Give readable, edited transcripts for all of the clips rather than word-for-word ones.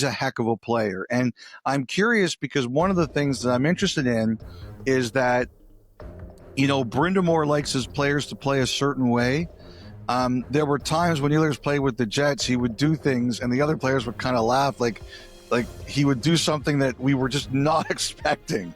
a heck of a player. And I'm curious because one of the things that I'm interested in is that, Brindamore likes his players to play a certain way. There were times when Ehlers played with the Jets, he would do things and the other players would kind of laugh, like he would do something that we were just not expecting.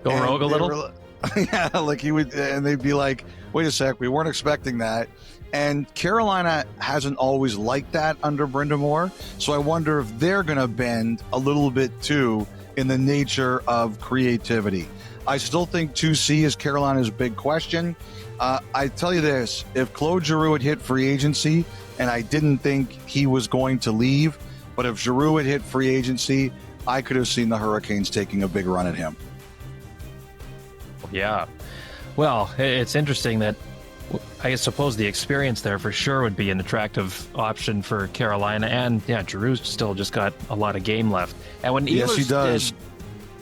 Go rogue a little? Yeah, like he would, and they'd be like, wait a sec, we weren't expecting that. And Carolina hasn't always liked that under Brindamore. So I wonder if they're going to bend a little bit too in the nature of creativity. I still think 2C is Carolina's big question. I tell you this, if Claude Giroux had hit free agency, and I didn't think he was going to leave, but if Giroux had hit free agency, I could have seen the Hurricanes taking a big run at him. Yeah. Well, it's interesting that I suppose the experience there for sure would be an attractive option for Carolina. And yeah, Giroux still just got a lot of game left. And when yes, he does.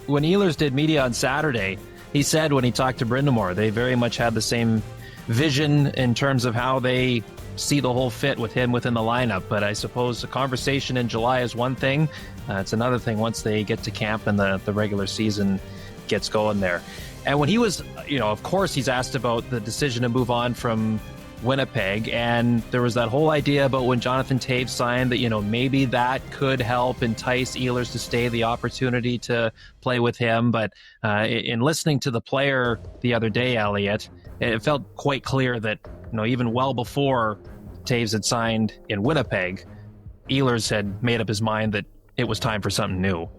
When Ehlers did media on Saturday, he said when he talked to Brindamore, they very much had the same vision in terms of how they see the whole fit with him within the lineup. But I suppose the conversation in July is one thing. It's another thing once they get to camp and the regular season gets going there. And when he was, of course, he's asked about the decision to move on from Winnipeg. And there was that whole idea about when Jonathan Toews signed that, maybe that could help entice Ehlers to stay, the opportunity to play with him. But in listening to the player the other day, Elliot, it felt quite clear that, even well before Toews had signed in Winnipeg, Ehlers had made up his mind that it was time for something new.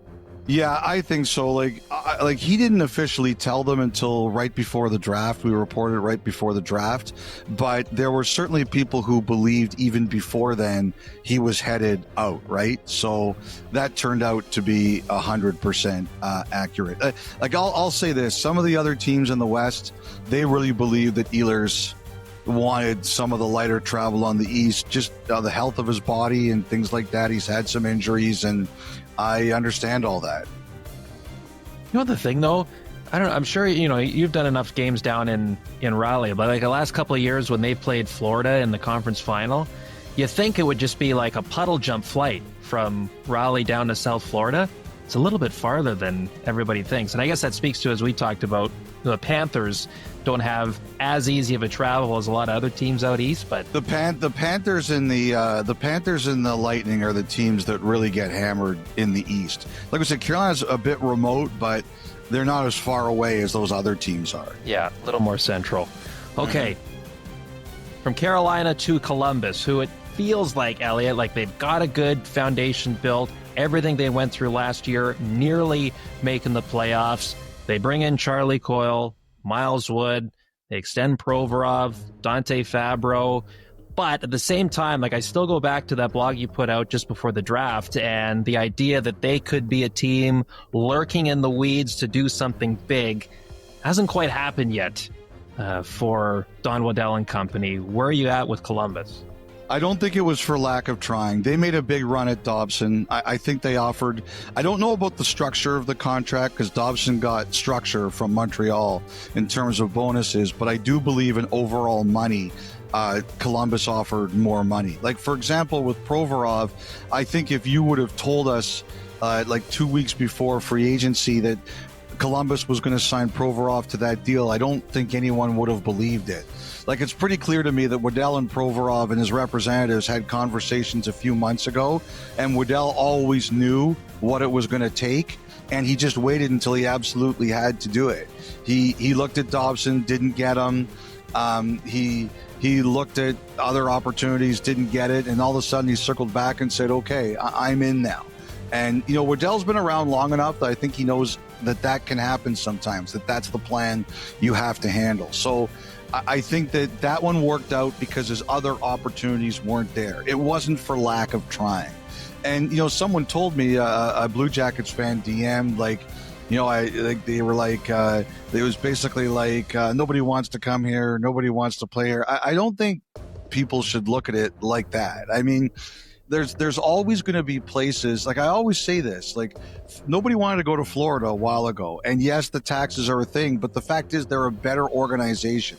Yeah, I think so. Like he didn't officially tell them until right before the draft. We reported right before the draft, but there were certainly people who believed even before then he was headed out, right? So that turned out to be 100% accurate. I'll say this: some of the other teams in the West, they really believe that Ehlers wanted some of the lighter travel on the East, just the health of his body and things like that. He's had some injuries, and I understand all that. The thing though, I don't know, I'm sure you've done enough games down in Raleigh, but like the last couple of years when they played Florida in the conference final, you think it would just be like a puddle jump flight from Raleigh down to South Florida. It's a little bit farther than everybody thinks, and I guess that speaks to, as we talked about, the Panthers don't have as easy of a travel as a lot of other teams out east. But the Panthers and the Panthers and the Lightning are the teams that really get hammered in the East. Like I said, Carolina's a bit remote, but they're not as far away as those other teams are. Yeah, a little more central. Okay, from Carolina to Columbus, who it feels like, Elliot, like they've got a good foundation built. Everything they went through last year, nearly making the playoffs. They bring in Charlie Coyle, Miles Wood, they extend Provorov, Dante Fabro. But at the same time, I still go back to that blog you put out just before the draft and the idea that they could be a team lurking in the weeds to do something big hasn't quite happened yet for Don Waddell and company. Where are you at with Columbus? I don't think it was for lack of trying. They made a big run at Dobson. I think they offered, I don't know about the structure of the contract because Dobson got structure from Montreal in terms of bonuses, but I do believe in overall money. Columbus offered more money. Like, for example, with Provorov, I think if you would have told us 2 weeks before free agency that Columbus was going to sign Provorov to that deal, I don't think anyone would have believed it. Like, it's pretty clear to me that Waddell and Provorov and his representatives had conversations a few months ago, and Waddell always knew what it was going to take, and he just waited until he absolutely had to do it. He looked at Dobson, didn't get him. He looked at other opportunities, didn't get it, and all of a sudden he circled back and said, okay, I'm in now. And, Waddell's been around long enough that I think he knows that can happen sometimes, that's the plan you have to handle. So I think that one worked out because his other opportunities weren't there. It wasn't for lack of trying. And, someone told me, a Blue Jackets fan DM'd, they were it was basically nobody wants to come here, nobody wants to play here. I don't think people should look at it like that. I mean, there's always going to be places, I always say this, nobody wanted to go to Florida a while ago. And yes, the taxes are a thing, but the fact is they're a better organization.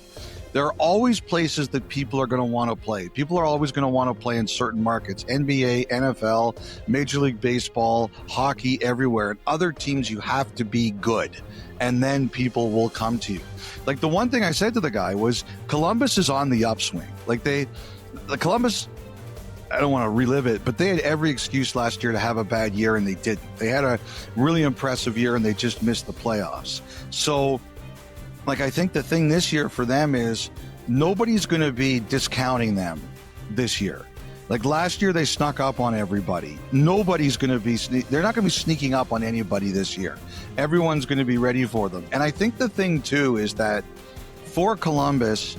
There are always places that people are going to want to play. People are always going to want to play in certain markets: NBA, NFL, Major League Baseball, hockey, everywhere. And other teams, you have to be good, and then people will come to you. Like, the one thing I said to the guy was, Columbus is on the upswing. Like, Columbus, I don't want to relive it, but they had every excuse last year to have a bad year, and they didn't. They had a really impressive year, and they just missed the playoffs. So, like, I think the thing this year for them is nobody's going to be discounting them this year. Like, last year, they snuck up on everybody. Nobody's going to be, they're not going to be sneaking up on anybody this year. Everyone's going to be ready for them. And I think the thing, too, is that for Columbus,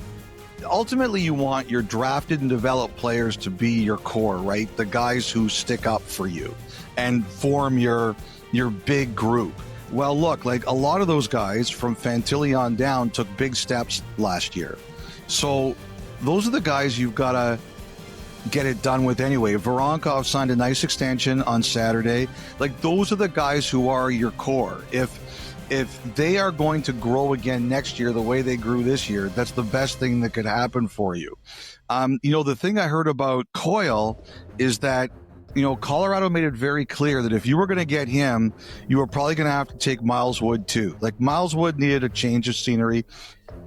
ultimately, you want your drafted and developed players to be your core, right? The guys who stick up for you and form your big group. Well, look, like, a lot of those guys from Fantilli on down took big steps last year. So those are the guys you've got to get it done with anyway. Voronkov signed a nice extension on Saturday. Like, those are the guys who are your core. If they are going to grow again next year the way they grew this year, that's the best thing that could happen for you. The thing I heard about Coyle is that, Colorado made it very clear that if you were going to get him, you were probably going to have to take Miles Wood too. Like, Miles Wood needed a change of scenery.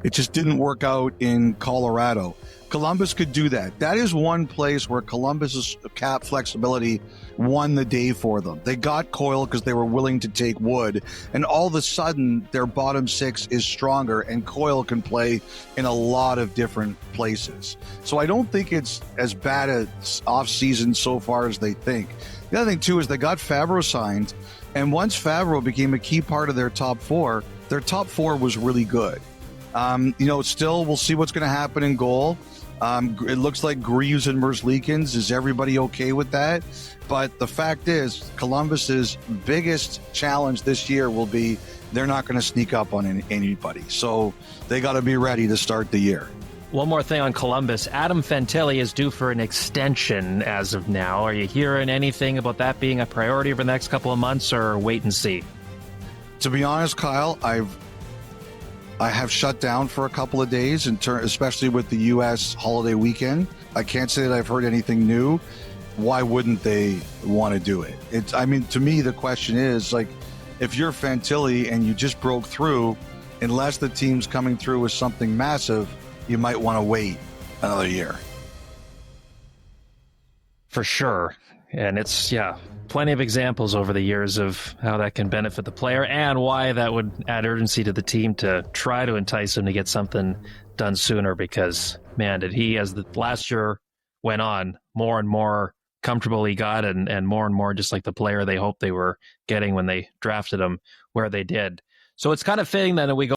It just didn't work out in Colorado. Columbus could do that. That is one place where Columbus's cap flexibility won the day for them. They got Coyle because they were willing to take Wood, and all of a sudden their bottom six is stronger, and Coyle can play in a lot of different places. So I don't think it's as bad a off-season so far as they think. The other thing, too, is they got Favreau signed, and once Favreau became a key part of their top four was really good. Still, we'll see what's going to happen in goal. It looks like Greaves and Merzlikins. Is everybody okay with that? But the fact is, Columbus's biggest challenge this year will be they're not going to sneak up on anybody. So they got to be ready to start the year. One more thing on Columbus. Adam Fantilli is due for an extension as of now. Are you hearing anything about that being a priority over the next couple of months, or wait and see? To be honest, Kyle, I have shut down for a couple of days, especially with the U.S. holiday weekend. I can't say that I've heard anything new. Why wouldn't they want to do it? To me, the question is, like, if you're Fantilli and you just broke through, unless the team's coming through with something massive, you might want to wait another year. For sure. And it's, plenty of examples over the years of how that can benefit the player and why that would add urgency to the team to try to entice him to get something done sooner, because, man, did he, as the last year went on, more and more comfortable he got, and more just like the player they hoped they were getting when they drafted him where they did. So it's kind of fitting that we go